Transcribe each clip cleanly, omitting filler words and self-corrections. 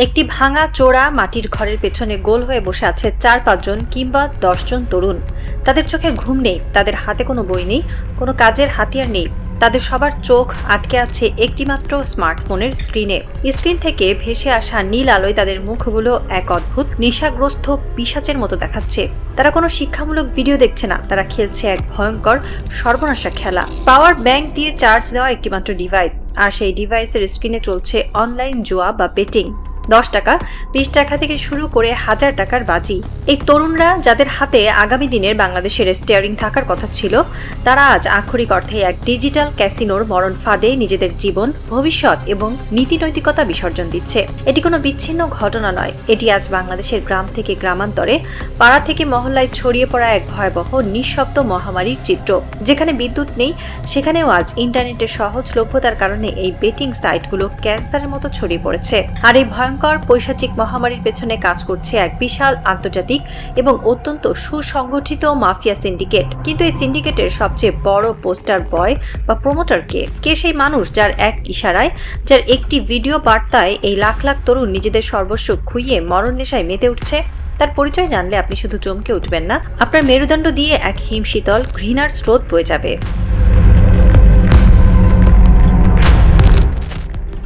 একটি ভাঙা চোরা মাটির ঘরের পেছনে গোল হয়ে বসে আছে 4-5 জন কিংবা 10 জন তরুণ। তাদের চোখে ঘুম নেই, তাদের হাতে কোনো বই নেই, কোনো কাজের হাতিয়ার নেই। তাদের সবার চোখ আটকে আছে একটিমাত্র স্মার্টফোনের স্ক্রিনে। স্ক্রিন থেকে ভেসে আসা নীল আলোয় তাদের মুখগুলো এক অদ্ভুত নেশাগ্রস্ত পিশাচের মতো দেখাচ্ছে। তারা কোনো শিক্ষামূলক ভিডিও দেখছে না, তারা খেলছে এক ভয়ঙ্কর সর্বনাশা খেলা। পাওয়ার ব্যাংক দিয়ে চার্জ দেওয়া একটিমাত্র ডিভাইস, আর সেই ডিভাইসের স্ক্রিনে চলছে অনলাইন জুয়া বা বেটিং। 10 টাকা, 20 টাকা থেকে শুরু করে 1000 টাকার বাজি। এই তরুণরা, যাদের হাতে আগামী দিনের বাংলাদেশের স্টিয়ারিং থাকার কথা ছিল, তারা আজ আক্ষরিক অর্থে এক ডিজিটাল ক্যাসিনোর মরণ ফাঁদে নিজেদের জীবন, ভবিষ্যৎ এবং নীতি নৈতিকতা বিসর্জন দিচ্ছে। এটি কোনো বিচ্ছিন্ন ঘটনা নয়, এটি আজ বাংলাদেশের গ্রাম থেকে গ্রামান্তরে, পাড়া থেকে মহল্লায় ছড়িয়ে পড়া এক ভয়াবহ নিঃশব্দ মহামারীর চিত্র। যেখানে বিদ্যুৎ নেই, সেখানেও আজ ইন্টারনেটের সহজলভ্যতার কারণে এই বেটিং সাইটগুলো ক্যান্সারের মতো ছড়িয়ে পড়েছে। আর এই ভয়ঙ্কর পৈশাচিক মহামারীর পেছনে কাজ করছে এক বিশাল আন্তর্জাতিক এবং অত্যন্ত সুসংগঠিত মাফিয়া সিন্ডিকেট। কিন্তু এই সিন্ডিকেটের সবচেয়ে বড় পোস্টার বয় বা প্রমোটার কে সেই মানুষ যার এক ইশারায়, যার একটি ভিডিও বার্তায় এই লাখ লাখ তরুণ নিজেদের সর্বস্ব খুইয়ে মরণ নেশায় মেতে উঠছে? তার পরিচয় জানলে আপনি শুধু চমকে উঠবেন না, আপনার মেরুদণ্ড দিয়ে এক হিমশীতল ঘৃণার স্রোত বয়ে যাবে।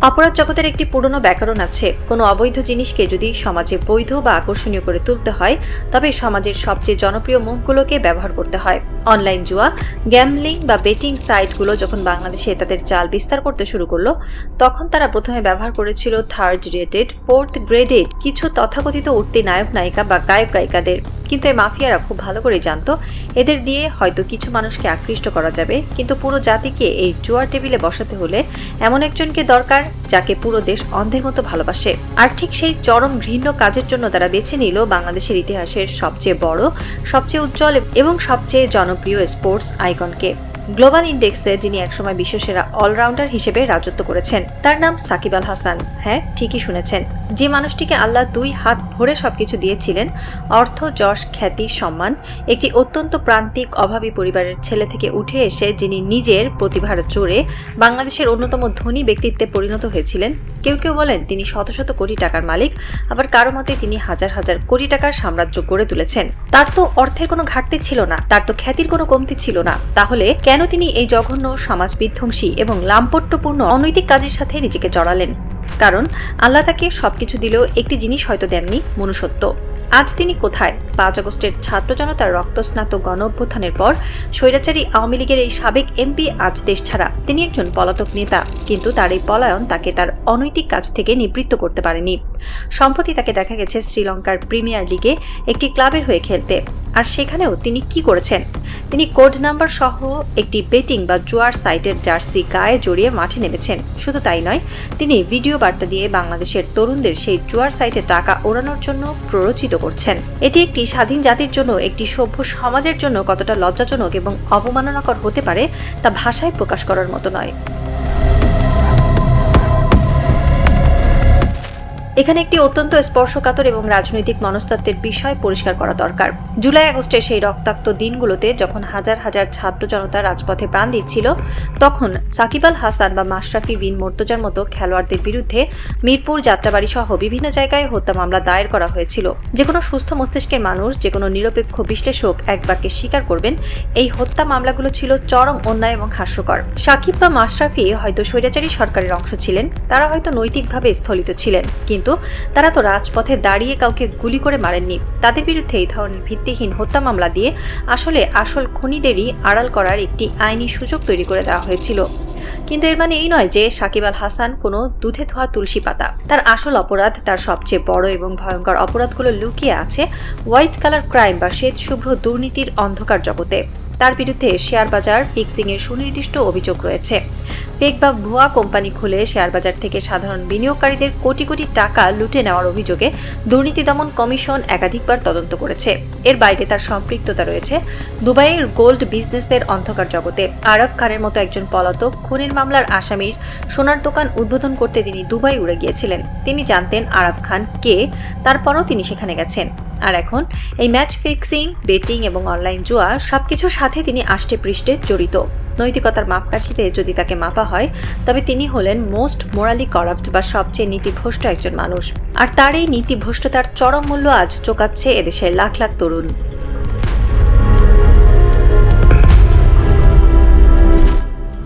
অপরাধ জগতের একটি পুরনো ব্যাকরণ আছে। কোনো অবৈধ জিনিসকে যদি সমাজে বৈধ বা আকর্ষণীয় করে তুলতে হয়, তবে সমাজের সবচেয়ে জনপ্রিয় মুখগুলোকে ব্যবহার করতে হয়। অনলাইন জুয়া, গ্যাম্বলিং বা বেটিং সাইটগুলো যখন বাংলাদেশে তাদের জাল বিস্তার করতে শুরু করলো, তখন তারা প্রথমে ব্যবহার করেছিল 3rd রেটেড, 4th গ্রেডেড কিছু তথাকথিত উঠতি নায়ক নায়িকা বা গায়ক গায়িকাদের। কিন্তু এই মাফিয়ারা খুব ভালো করে জানতো, এদের দিয়ে হয়তো কিছু মানুষকে আকৃষ্ট করা যাবে, কিন্তু পুরো জাতিকে এই জুয়ার টেবিলে বসাতে হলে এমন একজনকে দরকার যাকে পুরো দেশ অন্ধের মতো ভালোবাসে। আর ঠিক সেই চরম ঘৃণ্য কাজের জন্য তারা বেছে নিল বাংলাদেশের ইতিহাসের সবচেয়ে বড়, সবচেয়ে উজ্জ্বল এবং সবচেয়ে জনপ্রিয় স্পোর্টস আইকনকে। গ্লোবাল ইন্ডেক্সে যিনি একসময় বিশ্বসেরা অলরাউন্ডার হিসেবে রাজত্ব করেছেন, তার নাম সাকিব আল হাসান। হ্যাঁ, ঠিকই শুনেছেন, যে মানুষটিকে আল্লাহ 2 হাত ভরে সবকিছু দিয়েছিলেন, অর্থ, যশ, খ্যাতি, সম্মান। একটি অত্যন্ত প্রান্তিক অভাবী পরিবারের ছেলে থেকে উঠে এসে যিনি নিজের প্রতিভার জোরে বাংলাদেশের অন্যতম ধনী ব্যক্তিত্বে পরিণত হয়েছিলেন। কেউ কেউ বলেন তিনি শত শত কোটি টাকার মালিক, আবার কারো মতে তিনি হাজার হাজার কোটি টাকার সাম্রাজ্য গড়ে তুলেছেন। তার তো অর্থের কোনো ঘাটতি ছিল না, তার তো খ্যাতির কোনো কমতি ছিল না। তাহলে কেন তিনি এই জঘন্য, সমাজ বিধ্বংসী এবং লাম্পট্যপূর্ণ অনৈতিক কাজের সাথে নিজেকে জড়ালেন? কারণ আল্লাহ তাকে সবকিছু দিলেও একটি জিনিস হয়তো দেননি, মনুষ্যত্ব। আজ তিনি কোথায়? 5 আগস্টের ছাত্র জনতার রক্তস্নাত গণ অভ্যুত্থানের পর স্বৈরাচারী আওয়ামী লীগের এই সাবেক এমপি আজ দেশ ছাড়া। তিনি একজন পলাতক নেতা, কিন্তু তার এই পলায়ন তাকে তার অনৈতিক কাজ থেকে নিবৃত্ত করতে পারেনি। সম্প্রতি তাকে দেখা গেছে শ্রীলঙ্কার প্রিমিয়ার লিগে একটি ক্লাবের হয়ে খেলতে। আর সেখানেও তিনি কি করেছেন? তিনি কোড নাম্বার সহ একটি বেটিং বা জুয়ার সাইটের জার্সি গায়ে জড়িয়ে মাঠে নেমেছেন। শুধু তাই নয়, তিনি ভিডিও বার্তা দিয়ে বাংলাদেশের তরুণদের সেই জুয়ার সাইটে টাকা ওড়ানোর জন্য প্ররোচিত করছেন। এটি একটি স্বাধীন জাতির জন্য, একটি সভ্য সমাজের জন্য কতটা লজ্জাজনক এবং অবমাননাকর হতে পারে তা ভাষায় প্রকাশ করার মতো নয়। এখানে একটি অত্যন্ত স্পর্শকাতর এবং রাজনৈতিক মনস্তত্ত্বের বিষয় পরিষ্কার করা দরকার। জুলাই আগস্টের সেই রক্তাক্ত দিনগুলোতে যখন হাজার হাজার ছাত্র জনতা রাজপথে প্রাণ দিচ্ছিল, তখন সাকিব আল হাসান বা মাশরাফি বিন মুর্তজার মতো খেলোয়াড়দের বিরুদ্ধে মিরপুর, যাত্রাবাড়ি সহ বিভিন্ন জায়গায় হত্যা মামলা দায়ের করা হয়েছিল। যে কোনো সুস্থ মস্তিষ্কের মানুষ, যে কোনো নিরপেক্ষ বিশ্লেষক এক বাক্যে স্বীকার করবেন, এই হত্যা মামলাগুলো ছিল চরম অন্যায় এবং হাস্যকর। সাকিব বা মাশরাফি হয়তো স্বৈরাচারী সরকারের অংশ ছিলেন, তারা হয়তো নৈতিকভাবে স্থলিত ছিলেন, কিন্তু তারা তো রাজপথে দাঁড়িয়ে কাউকে গুলি করে মারেননি। তাদের বিরুদ্ধে এই ধরনের ভিত্তিহীন হত্যা মামলা দিয়ে আসলে আসল খুনিদেরই আড়াল করার একটি আইনি সুযোগ তৈরি করে দেওয়া হয়েছিল। কিন্তু এর মানে এই নয় যে সাকিব আল হাসান কোনো দুধে ধোয়া তুলসী পাতা। তার আসল অপরাধ, তার সবচেয়ে বড় এবং ভয়ঙ্কর অপরাধগুলো লুকিয়ে আছে হোয়াইট কালার ক্রাইম বা শ্বেত শুভ্র দুর্নীতির অন্ধকার জগতে। তার বিরুদ্ধে শেয়ার বাজার ফিক্সিংয়ের সুনির্দিষ্ট অভিযোগ রয়েছে। ফেক বা ভুয়া কোম্পানি খুলে শেয়ার বাজার থেকে সাধারণ বিনিয়োগকারীদের কোটি কোটি টাকা লুটে নেওয়ার অভিযোগে দুর্নীতি দমন কমিশন একাধিকবার তদন্ত করেছে। এর বাইরে তার সম্পৃক্ততা রয়েছে দুবাইয়ের গোল্ড বিজনেসের অন্ধকার জগতে। আরাফ খানের মতো একজন পলাতক খুনের মামলার আসামির সোনার দোকান উদ্বোধন করতে তিনি দুবাই উড়ে গিয়েছিলেন। তিনি জানতেন আরাফ খান কে, তারপরও তিনি সেখানে গেছেন। আর এখন এই ম্যাচ ফিক্সিং, বেটিং এবং অনলাইন জুয়া সবকিছুর সাথে তিনি আষ্টে পৃষ্ঠে জড়িত। নৈতিকতার মাপকাঠিতে যদি তাকে মাপা হয় তবে তিনি হলেন মোস্ট মোরালি করাপ্ট বা সবচেয়ে নীতিভ্রষ্ট একজন মানুষ। আর তার এই নীতিভ্রষ্টতার চরম মূল্য আজ চোকাচ্ছে এদেশের লাখ লাখ তরুণ।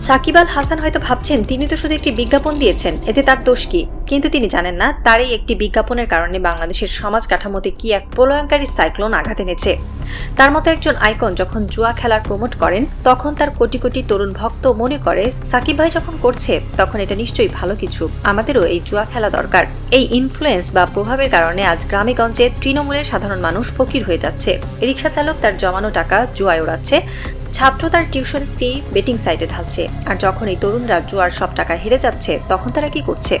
সাকিব আল হাসান হয়তো ভাবছেন তিনি তো শুধু একটি বিজ্ঞাপন দিয়েছেন, এতে তার দোষ কি? কিন্তু তিনি জানেন না তার এই একটি বিজ্ঞাপনের কারণে বাংলাদেশের সমাজ কাঠামোতে কি এক প্রলয়ঙ্কারী সাইক্লোন আঘাত এনেছে। তার মতো একজন আইকন যখন জুয়া খেলার প্রমোট করেন তখন তার কোটি কোটি তরুণ ভক্ত মনে করে সাকিব ভাই যখন করছে তখন এটা নিশ্চয়ই ভালো কিছু, আমাদেরও এই জুয়া খেলা দরকার। এই ইনফ্লুয়েন্স বা প্রভাবের কারণে আজ গ্রামে গঞ্জে তৃণমূলের সাধারণ মানুষ ফকির হয়ে যাচ্ছে। রিকশা চালক তার জমানো টাকা জুয়ায় ওড়াচ্ছে, ছাত্র তার টিউশন ফি বেটিং সাইটে ঢালছে। আর যখন এই তরুণরা জুয়ার সব টাকা হেরে যাচ্ছে তখন তারা কি করছে?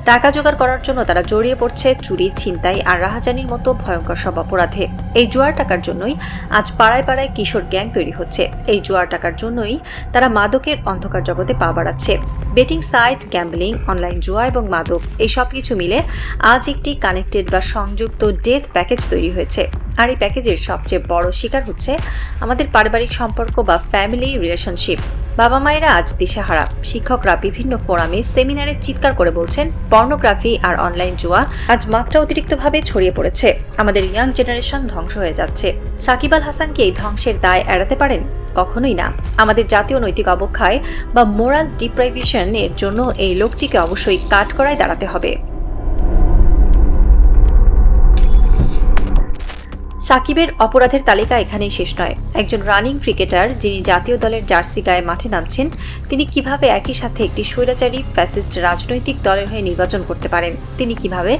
টাকা জোগাড় করার জন্য তারা জড়িয়ে পড়ছে চুরি, ছিনতাই আর রাহাজানির মতো ভয়ঙ্কর সব অপরাধে। এই জুয়ার টাকার জন্যই আজ পাড়ায় পাড়ায় কিশোর গ্যাং তৈরি হচ্ছে। এই জুয়ার টাকার জন্যই তারা মাদকের অন্ধকার জগতে পা বাড়াচ্ছে। বেটিং সাইট, গ্যাম্বলিং, অনলাইন জুয়া এবং মাদক এই সব কিছু মিলে আজ একটি কানেক্টেড বা সংযুক্ত ডেথ প্যাকেজ তৈরি হয়েছে। আর এই প্যাকেজের সবচেয়ে বড় শিকার হচ্ছে আমাদের পারিবারিক সম্পর্ক বা ফ্যামিলি রিলেশনশিপ। বাবা মায়েরা আজ দিশেহারা, শিক্ষকরা বিভিন্ন ফোরামে সেমিনারে চিৎকার করে বলছেন পর্নোগ্রাফি আর অনলাইন জুয়া আজ মাত্রা অতিরিক্তভাবে ছড়িয়ে পড়েছে, আমাদের ইয়াং জেনারেশন ধ্বংস হয়ে যাচ্ছে। সাকিব আল হাসান কি এই ধ্বংসের দায় এড়াতে পারেন? কখনোই না। আমাদের জাতীয় নৈতিক অবক্ষয় বা মোরাল ডিপ্রাইভেশন এর জন্য এই লোকটিকে অবশ্যই কাঠগড়ায় দাঁড়াতে হবে। সাকিবের অপরাধের তালিকা এখানেই শেষ নয়। একজন রানিং ক্রিকেটার যিনি জাতীয় দলের জার্সি গায়ে মাঠে নামছেন, তিনি কিভাবে একই সাথে একটি স্বৈরাচারী ফ্যাসিস্ট রাজনৈতিক দলের হয়ে নির্বাচন করতে পারেন? তিনি কিভাবে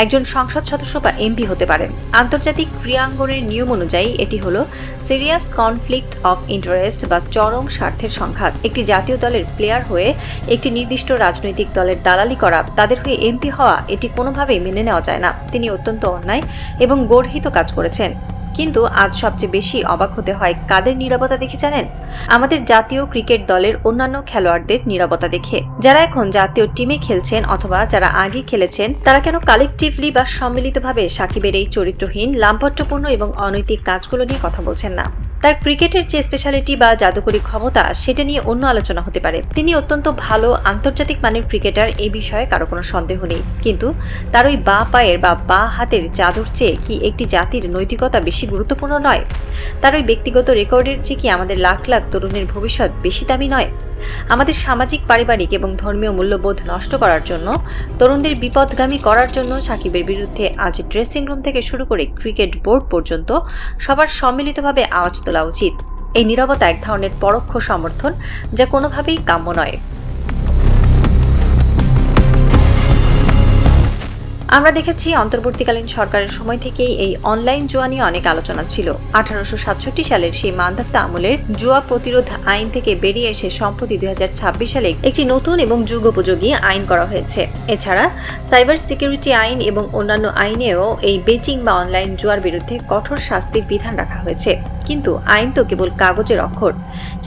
একজন সংসদ সদস্য বা এমপি হতে পারেন? আন্তর্জাতিক ক্রীড়াঙ্গনের নিয়ম অনুযায়ী এটি হলো সিরিয়াস কনফ্লিক্ট অফ ইন্টারেস্ট বা চরম স্বার্থের সংঘাত। একটি জাতীয় দলের প্লেয়ার হয়ে একটি নির্দিষ্ট রাজনৈতিক দলের দালালি করা, তাদের হয়ে এমপি হওয়া, এটি কোনোভাবেই মেনে নেওয়া যায় না। তিনি অত্যন্ত অন্যায় এবং গর্হিত কাজ করেছেন। কিন্তু আজ সবচেয়ে বেশি অবাক হতে হয় কাদের নীরবতা দেখে জানেন? আমাদের জাতীয় ক্রিকেট দলের অন্যান্য খেলোয়াড়দের নীরবতা দেখে। যারা এখন জাতীয় টিমে খেলছেন অথবা যারা আগে খেলেছেন, তারা কেন কালেকটিভলি বা সম্মিলিতভাবে সাকিবের এই চরিত্রহীন, লাম্পট্যপূর্ণ এবং অনৈতিক কাজগুলো নিয়ে কথা বলছেন না? তার ক্রিকেটের যে স্পেশালিটি বা জাদুকরী ক্ষমতা, সেটা নিয়ে অন্য আলোচনা হতে পারে। তিনি অত্যন্ত ভালো আন্তর্জাতিক মানের ক্রিকেটার, এই বিষয়ে কারো কোনো সন্দেহ নেই। কিন্তু তার ওই বাঁ পায়ের বা বাঁ হাতের জাদুর চেয়ে কি একটি জাতির নৈতিকতা বেশি গুরুত্বপূর্ণ নয়? তার ওই ব্যক্তিগত রেকর্ডের চেয়ে কি আমাদের লাখ লাখ তরুণের ভবিষ্যৎ বেশি দামি নয়? আমাদের সামাজিক, পারিবারিক এবং ধর্মীয় মূল্যবোধ নষ্ট করার জন্য, তরুণদের বিপদগামী করার জন্য সাকিবের বিরুদ্ধে আজ ড্রেসিং রুম থেকে শুরু করে ক্রিকেট বোর্ড পর্যন্ত সবার সম্মিলিতভাবে আওয়াজ তোলা উচিত। এই নীরবতা এক ধরনের পরোক্ষ সমর্থন, যা কোনোভাবেই কাম্য নয়। আমরা দেখেছি অন্তর্বর্তীকালীন সরকারের সময় থেকেই এই অনলাইন জুয়া নিয়ে অনেক আলোচনা ছিল। 1867 সালের সেই মান্ধাতা আমলের জুয়া প্রতিরোধ আইন থেকে বেরিয়ে এসে সম্প্রতি 2026 সালে একটি নতুন এবং যুগোপযোগী আইন করা হয়েছে। এছাড়া সাইবার সিকিউরিটি আইন এবং অন্যান্য আইনেও এই বেটিং বা অনলাইন জুয়ার বিরুদ্ধে কঠোর শাস্তির বিধান রাখা হয়েছে। কিন্তু আইন তো কেবল কাগজের অক্ষর।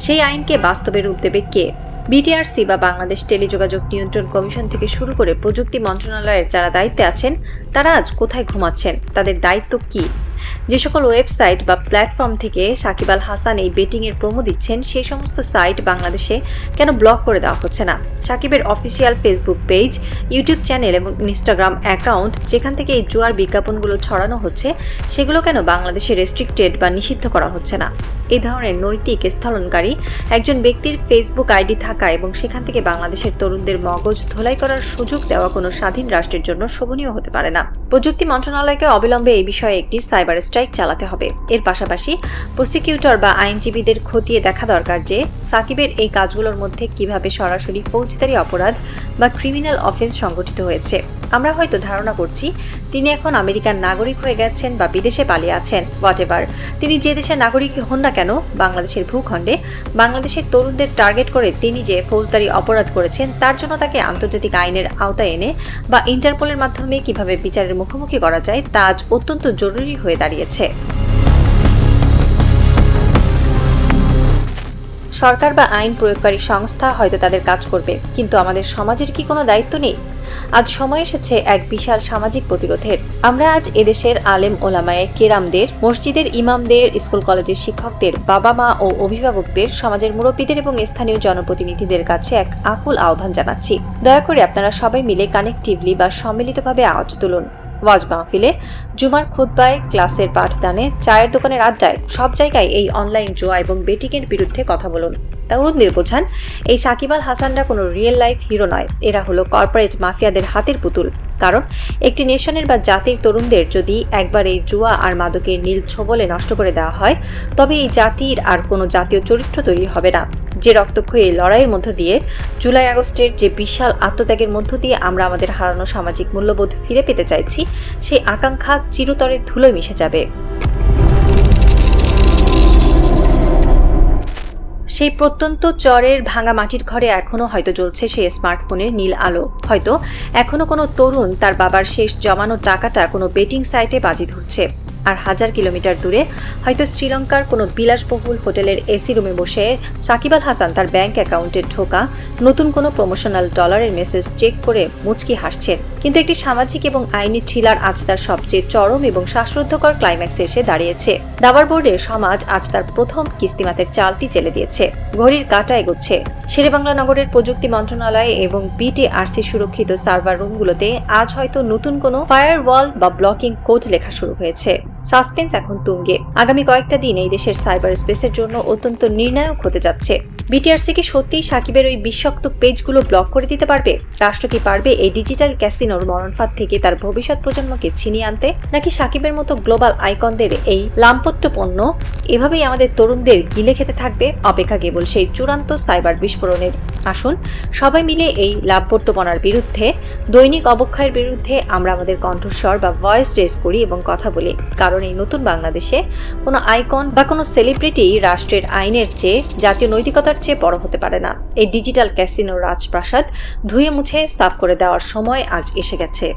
সেই আইনকে বাস্তবে রূপ দেবে কে? বিটিআরসি বা বাংলাদেশ টেলিযোগাযোগ নিয়ন্ত্রণ কমিশন থেকে শুরু করে প্রযুক্তি মন্ত্রণালয়ের যারা দায়িত্বে আছেন, তারা আজ কোথায় ঘুমাচ্ছেন? তাদের দায়িত্ব কি? যে সকল ওয়েবসাইট বা প্ল্যাটফর্ম থেকে সাকিব আল হাসান এই বেটিংয়ের প্রোমো দিচ্ছেন, সেই সমস্ত সাইট বাংলাদেশে কেন ব্লক করে দেওয়া হচ্ছে না? সাকিবের official Facebook page, YouTube channel এবং ইনস্টাগ্রাম অ্যাকাউন্ট যেখান থেকে এই জুয়ার বিজ্ঞাপনগুলো ছড়ানো হচ্ছে, সেগুলো কেন বাংলাদেশে রেস্ট্রিক্টেড বা নিষিদ্ধ করা হচ্ছে না? এই ধরনের নৈতিক স্থলনকারী একজন ব্যক্তির ফেসবুক আইডি থাকা এবং সেখান থেকে বাংলাদেশের তরুণদের মগজ ধোলাই করার সুযোগ দেওয়া কোনো স্বাধীন রাষ্ট্রের জন্য শোভনীয় হতে পারে না। প্রযুক্তি মন্ত্রণালয়কে অবিলম্বে এই বিষয়ে একটি সাইবার স্ট্রাইক চালাতে হবে। এর পাশাপাশি প্রসিকিউটর বা আইনজীবীদের খতিয়ে দেখা দরকার যে সাকিবের এই কাজগুলোর মধ্যে কিভাবে সরাসরি ফৌজদারি অপরাধ বা ক্রিমিনাল অফেন্স সংগঠিত হয়েছে। আমরা হয়তো ধারণা করছি তিনি এখন আমেরিকার নাগরিক হয়ে গেছেন বা বিদেশে পালিয়ে আছেন, হোয়াটএভার। তিনি যে দেশের নাগরিক হন না কেন, বাংলাদেশের ভূখণ্ডে বাংলাদেশের তরুণদের টার্গেট করে তিনি যে ফৌজদারি অপরাধ করেছেন, তার জন্য তাকে আন্তর্জাতিক আইনের আওতায় এনে বা ইন্টারপোলের মাধ্যমে কিভাবে বিচারের মুখোমুখি করা যায়, তা আজ অত্যন্ত জরুরি হয়ে দাঁড়িয়েছে। সরকার বা আইন প্রয়োগকারী সংস্থা হয়তো তাদের কাজ করবে, কিন্তু আমাদের সমাজের কি কোনো দায়িত্ব নেই? আজ সময় এসেছে এক বিশাল সামাজিক প্রতিরোধের। আমরা আজ এদেশের আলেম ওলামায়ে কেরামদের, মসজিদের ইমামদের, স্কুল কলেজের শিক্ষকদের, বাবা মা ও অভিভাবকদের, সমাজের মুরব্বীদের এবং স্থানীয় জনপ্রতিনিধিদের কাছে এক আকুল আহ্বান জানাচ্ছি। দয়া করে আপনারা সবাই মিলে কানেক্টিভলি বা সম্মিলিতভাবে আওয়াজ তুলুন। ওয়াজ মাহফিলে, জুমার খুতবায়, ক্লাসের পাঠদানে, চায়ের দোকানের আড্ডায়, সব জায়গায় এই অনলাইন জুয়া এবং বেটিংয়ের বিরুদ্ধে কথা বলুন। তরুণদের বোঝান, এই সাকিব আল হাসানরা কোনো রিয়েল লাইফ হিরো নয়, এরা হলো কর্পোরেট মাফিয়াদের হাতের পুতুল। কারণ একটি নেশনের বা জাতির তরুণদের যদি একবার এই জুয়া আর মাদকের নীল ছোবলে নষ্ট করে দেওয়া হয়, তবে এই জাতির আর কোনো জাতীয় চরিত্র তৈরি হবে না। যে রক্তক্ষয়ী লড়াইয়ের মধ্য দিয়ে, জুলাই আগস্টের যে বিশাল আত্মত্যাগের মধ্য দিয়ে আমরা আমাদের হারানো সামাজিক মূল্যবোধ ফিরে পেতে চাইছি, সেই আকাঙ্ক্ষা চিরতরে ধুলোয় মিশে যাবে। সেই প্রত্যন্ত চরের ভাঙা মাটির ঘরে এখনো হয়তো জ্বলছে সেই স্মার্টফোনের নীল আলো। হয়তো এখনো কোনো তরুণ তার বাবার শেষ জমানো টাকাটা কোনো বেটিং সাইটে বাজি ধরছে। আর হাজার কিলোমিটার দূরে হয়তো শ্রীলঙ্কার কোনো বিলাসবহুল হোটেলের এসি রুমে বসে সাকিব আল হাসান তার ব্যাংক অ্যাকাউন্টে ঢোকা নতুন কোনো প্রমোশনাল ডলারের মেসেজ চেক করে মুচকি হাসছেন। কিন্তু একটি সামাজিক এবং আইনি থ্রিলার আজ তার সবচেয়ে চরম এবং শ্বাসরুদ্ধকর ক্লাইম্যাক্সে এসে দাঁড়িয়েছে। দাবার বোর্ডে সমাজ আজ তার প্রথম কিস্তিমাতের চালটি চেলে দিয়েছে। ঘড়ির কাঁটা এগোচ্ছে। শেরেবাংলা নগরের প্রযুক্তি মন্ত্রণালয় এবং বিটিআরসি সুরক্ষিত সার্ভার রুমগুলোতে আজ হয়তো নতুন কোনো ফায়ারওয়াল বা ব্লকিং কোড লেখা শুরু হয়েছে। সাসপেন্স এখন তুঙ্গে। আগামী কয়েকটা দিন এই দেশের সাইবার স্পেসের জন্য অত্যন্ত নির্ণায়ক হতে যাচ্ছে। বিটিআরসি কি সত্যিই সাকিবের ওই বিষাক্ত পেজগুলো ব্লক করে দিতে পারবে? রাষ্ট্র কি পারবে এই ডিজিটাল ক্যাসিনোর মরণফাঁদ থেকে তার ভবিষ্যৎ প্রজন্মকে ছিনিয়ে আনতে? নাকি সাকিবের মতো গ্লোবাল আইকনদের এই লাম্পট্য পণ্য এভাবেই আমাদের তরুণদের গিলে খেতে থাকবে? অপেক্ষা কেবল সেই চূড়ান্ত সাইবার বিস্ফোরণের। আসুন সবাই মিলে এই লাভপট্যপনার বিরুদ্ধে, দৈনিক অবক্ষয়ের বিরুদ্ধে আমরা আমাদের কণ্ঠস্বর বা ভয়েস রেজ করি এবং কথা বলি। কারণ এই নতুন বাংলাদেশে কোনো আইকন বা কোনো সেলিব্রিটি রাষ্ট্রের আইনের চেয়ে, জাতীয় নৈতিকতার চেয়ে বড় হতে পারে না। এই ডিজিটাল ক্যাসিনো রাজপ্রাসাদ ধুয়ে মুছে সাফ করে দেওয়ার সময় আজ এসে গেছে।